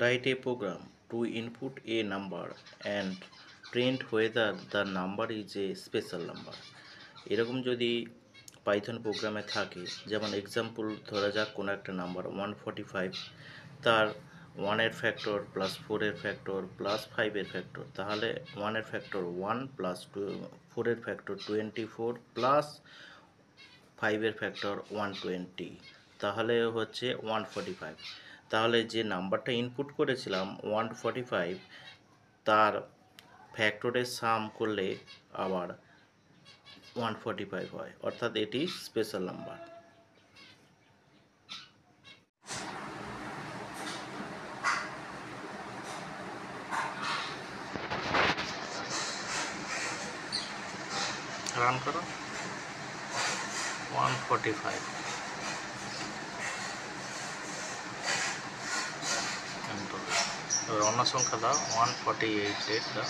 Write a program to input a number and print whether the number is a special number. এরকম যদি Python প্রোগ্রামে থাকে, যেমন example ধরা যাক কোনো একটা নাম্বার 145, তার 1-এর ফ্যাক্টর প্লাস 4-এর ফ্যাক্টর প্লাস 5-এর ফ্যাক্টর, তাহলে 1-এর ফ্যাক্টর 1 প্লাস 4-এর ফ্যাক্টর 24 প্লাস 5-এর ফ্যাক্টর 120, তাহলে হচ্ছে 145। তাহলে যে নাম্বারটা ইনপুট করেছিলাম 145, তার ফ্যাক্টরের সাম করলে আবার 145 হয়, অর্থাৎ এটি স্পেশাল নাম্বার। রান করো 145, এবার অন্য সংখ্যা দাও 148 দাও।